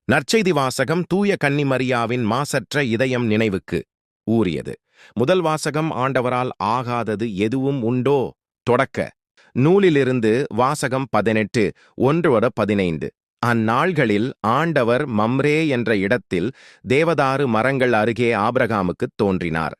நற்செய்தி வாசகம் தூய கன்னிமரியாவின் மாசற்ற இதயம் நினைவுக்கு ஊறியது. முதல் வாசகம் ஆண்டவரால் ஆகாதது எதுவும் உண்டோ தொடக்க நூலிலிருந்து வாசகம் 18:1-15. அந்நாள்களில் ஆண்டவர் மம்ரே என்ற இடத்தில் தேவதாரு மரங்கள் அருகே ஆபிரகாமுக்குத் தோன்றினார்.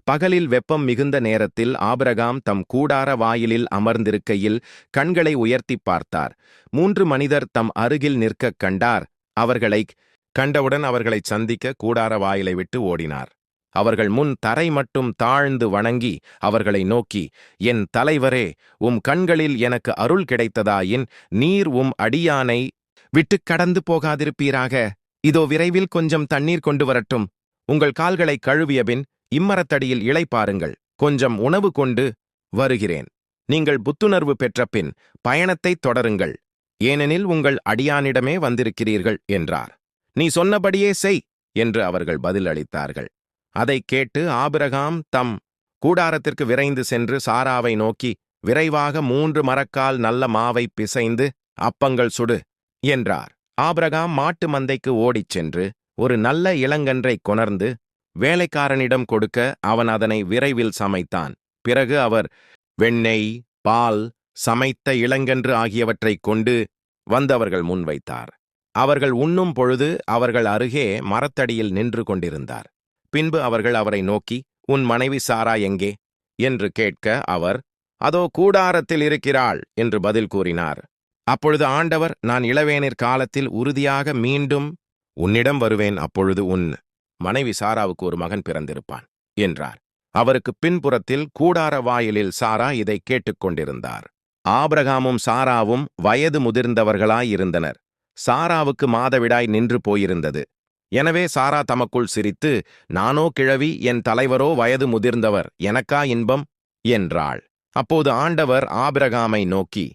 பகலில் வெப்பம் மிகுந்த நேரத்தில் ஆபிரகாம் தம் கூடார வாயிலில் அமர்ந்திருக்கையில் கண்களை உயர்த்திப் பார்த்தார். 3 மனிதர் தம் அருகில் நிற்கக் கண்டார். அவர்களைக் கண்டவுடன் அவர்களைச் சந்திக்க கூடார வாயிலை விட்டு ஓடினார். அவர்கள் முன் தரை மட்டும் தாழ்ந்து வணங்கி அவர்களை நோக்கி, என் தலைவரே, உம் கண்களில் எனக்கு அருள் கிடைத்ததாயின் நீர் உம் அடியானை விட்டுக் கடந்து போகாதிருப்பீராக. இதோ விரைவில் கொஞ்சம் தண்ணீர் கொண்டு வரட்டும். உங்கள் கால்களை கழுவியபின் இம்மரத்தடியில் இளைப்பாருங்கள். கொஞ்சம் உணவு கொண்டு வருகிறேன். நீங்கள் புத்துணர்வு பெற்ற பின் பயணத்தைத் தொடருங்கள். ஏனெனில் உங்கள் அடியானிடமே வந்திருக்கிறீர்கள் என்றார். நீ சொன்னபடியே செய் என்று அவர்கள் பதிலளித்தார்கள். அதைக் கேட்டு ஆபிரகாம் தம் கூடாரத்திற்கு விரைந்து சென்று சாராவை நோக்கி, விரைவாக 3 மரக்கால் நல்ல மாவை பிசைந்து அப்பங்கள் சுடு என்றார். ஆபிரகாம் மாட்டு மந்தைக்கு ஓடிச் சென்று ஒரு நல்ல இளங்கன்றை கொணர்ந்து வேலைக்காரனிடம் கொடுக்க அவன் அதனை விரைவில் சமைத்தான். பிறகு அவர் வெண்ணெய், பால், சமைத்த இளங்கன்று ஆகியவற்றைக் கொண்டு வந்தவர்கள் முன்வைத்தார். அவர்கள் உண்ணும் பொழுது அவர்கள் அருகே மரத்தடியில் நின்று கொண்டிருந்தார். பின்பு அவர்கள் அவரை நோக்கி, உன் மனைவி சாரா எங்கே என்று கேட்க அவர், அதோ கூடாரத்தில் இருக்கிறாள் என்று பதில் கூறினார். அப்பொழுது ஆண்டவர், நான் இளவேனிற் காலத்தில் உறுதியாக மீண்டும் உன்னிடம் வருவேன். அப்பொழுது உன் மனைவி சாராவுக்கு ஒரு மகன் பிறந்திருப்பான் என்றார். அவருக்கு பின்புறத்தில் கூடார வாயிலில் சாரா இதை கேட்டுக்கொண்டிருந்தார். ஆபிரகாமும் சாராவும் வயது முதிர்ந்தவர்களாயிருந்தனர். சாராவுக்கு மாதவிடாய் நின்று போயிருந்தது. எனவே சாரா தமக்குள் சிரித்து, நானோ கிழவி, என் தலைவரோ வயது முதிர்ந்தவர், எனக்கா இன்பம் என்றாள். அப்போது ஆண்டவர் ஆபிரகாமை நோக்கி,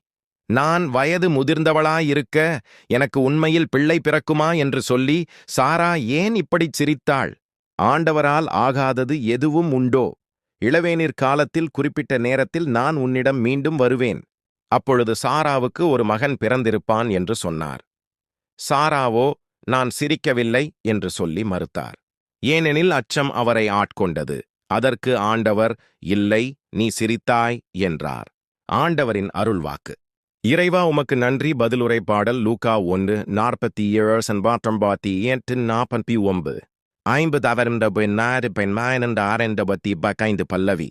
நான் வயது முதிர்ந்தவளாயிருக்க எனக்கு உண்மையில் பிள்ளை பிறக்குமா என்று சொல்லி சாரா ஏன் இப்படிச் சிரித்தாள்? ஆண்டவரால் ஆகாதது எதுவும் உண்டோ? இளவேனிற் காலத்தில் குறிப்பிட்ட நேரத்தில் நான் உன்னிடம் மீண்டும் வருவேன். அப்பொழுது சாராவுக்கு ஒரு மகன் பிறந்திருப்பான் என்று சொன்னார். சாராவோ, நான் சிரிக்கவில்லை என்று சொல்லி மறுத்தார். ஏனெனில் அச்சம் அவரை ஆட்கொண்டது. அதற்கு ஆண்டவர், இல்லை, நீ சிரித்தாய் என்றார். ஆண்டவரின் அருள்வாக்கு. இறைவா, உமக்கு நன்றி. பதிலுரை பாடல் லூக்கா 1:47-49 50 பல்லவி.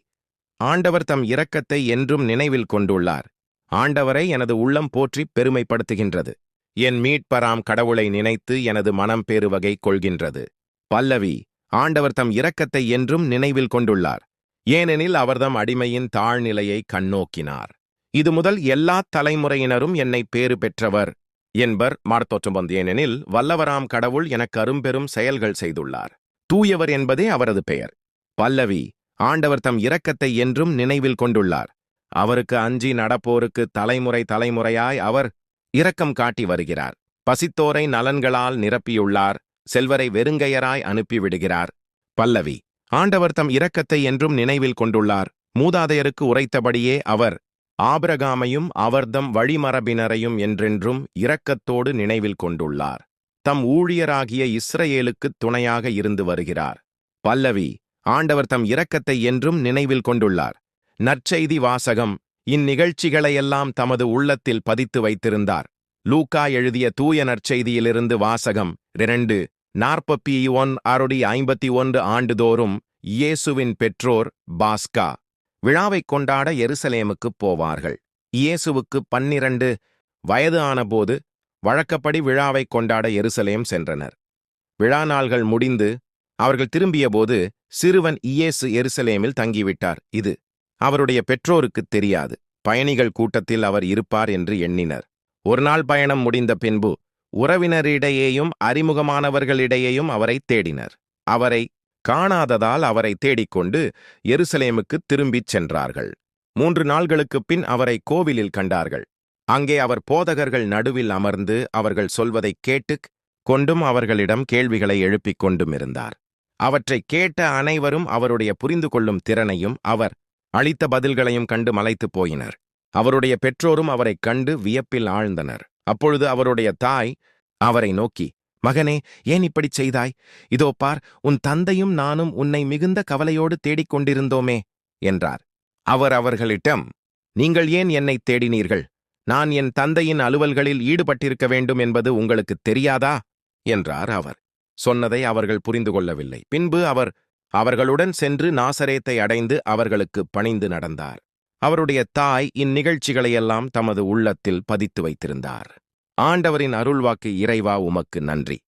ஆண்டவர் தம் இரக்கத்தை என்றும் நினைவில் கொண்டுள்ளார். ஆண்டவரை எனது உள்ளம் போற்றி பெருமைப்படுத்துகின்றது. என் மீட்பராம் கடவுளை நினைத்து எனது மனம் பேருவகை கொள்கின்றது. பல்லவி. ஆண்டவர் தம் இரக்கத்தை என்றும் நினைவில் கொண்டுள்ளார். ஏனெனில் அவர்தம் அடிமையின் தாழ்நிலையை கண்ணோக்கினார். இது முதல் எல்லா தலைமுறையினரும் என்னை பேறு பெற்றவர் என்பர் மார்த்தோற்றம்பந்து. ஏனெனில் வல்லவராம் கடவுள் எனக்கு அரும்பெரும் செயல்கள் செய்துள்ளார். தூயவர் என்பதே அவரது பெயர். பல்லவி. ஆண்டவர் தம் இரக்கத்தை என்றும் நினைவில் கொண்டுள்ளார். அவருக்கு அஞ்சி நடப்போருக்கு தலைமுறை தலைமுறையாய் அவர் இரக்கம் காட்டி வருகிறார். பசித்தோரை நலன்களால் நிரப்பியுள்ளார். செல்வரை வெறுங்கையராய் அனுப்பிவிடுகிறார். பல்லவி. ஆண்டவர் தம் இரக்கத்தை என்றும் நினைவில் கொண்டுள்ளார். மூதாதையருக்கு உரைத்தபடியே அவர் ஆபிரகாமையும் அவர்தம் வழிமரபினரையும் என்றென்றும் இரக்கத்தோடு நினைவில் கொண்டுள்ளார். தம் ஊழியராகிய இஸ்ரவேலுக்குத் துணையாக இருந்து வருகிறார். பல்லவி. ஆண்டவர் தம் இரக்கத்தை என்றும் நினைவில் கொண்டுள்ளார். நற்செய்தி வாசகம். இந்நிகழ்ச்சிகளையெல்லாம் தமது உள்ளத்தில் பதித்து வைத்திருந்தார். லூக்கா எழுதிய தூய நற்செய்தியிலிருந்து வாசகம். 2:41 ஆண்டுதோறும் இயேசுவின் பெற்றோர் பாஸ்கா விழாவைக் கொண்டாட எருசலேமுக்குப் போவார்கள். இயேசுவுக்கு 12 வயது ஆனபோது வழக்கப்படி விழாவைக் கொண்டாட எருசலேம் சென்றனர். விழா நாள்கள் முடிந்து அவர்கள் திரும்பியபோது சிறுவன் இயேசு எருசலேமில் தங்கிவிட்டார். இது அவருடைய பெற்றோருக்குத் தெரியாது. பயணிகள் கூட்டத்தில் அவர் இருப்பார் என்று எண்ணினர். ஒரு நாள் பயணம் முடிந்த பின்பு உறவினரிடையேயும் அறிமுகமானவர்களிடையேயும் அவரை தேடினர். அவரை காணாததால் அவரை தேடிக்கொண்டு எருசலேமுக்குத் திரும்பிச் சென்றார்கள். 3 நாள்களுக்குப் பின் அவரை கோவிலில் கண்டார்கள். அங்கே அவர் போதகர்கள் நடுவில் அமர்ந்து அவர்கள் சொல்வதைக் கேட்டுக் கொண்டும் அவர்களிடம் கேள்விகளை எழுப்பிக் கொண்டும் இருந்தார். அவற்றைக் கேட்ட அனைவரும் அவருடைய புரிந்து கொள்ளும் திறனையும் அவர் அளித்த பதில்களையும் கண்டு மலைத்துப் போயினர். அவருடைய பெற்றோரும் அவரைக் கண்டு வியப்பில் ஆழ்ந்தனர். அப்பொழுது அவருடைய தாய் அவரை நோக்கி, மகனே, ஏன் இப்படிச் செய்தாய்? இதோ பார், உன் தந்தையும் நானும் உன்னை மிகுந்த கவலையோடு தேடிக் கொண்டிருந்தோமே என்றார். அவர் அவர்களிடம், நீங்கள் ஏன் என்னைத் தேடினீர்கள்? நான் என் தந்தையின் அலுவல்களில் ஈடுபட்டிருக்க வேண்டும் என்பது உங்களுக்குத் தெரியாதா என்றார் அவர். சொன்னதை அவர்கள் புரிந்து கொள்ளவில்லை. பின்பு அவர் அவர்களுடன் சென்று நாசரேத்தை அடைந்து அவர்களுக்கு பணிந்து நடந்தார். அவருடைய தாய் இந்நிகழ்ச்சிகளையெல்லாம் தமது உள்ளத்தில் பதித்து வைத்திருந்தார். ஆண்டவரின் அருள்வாக்கு. இறைவா, உமக்கு நன்றி.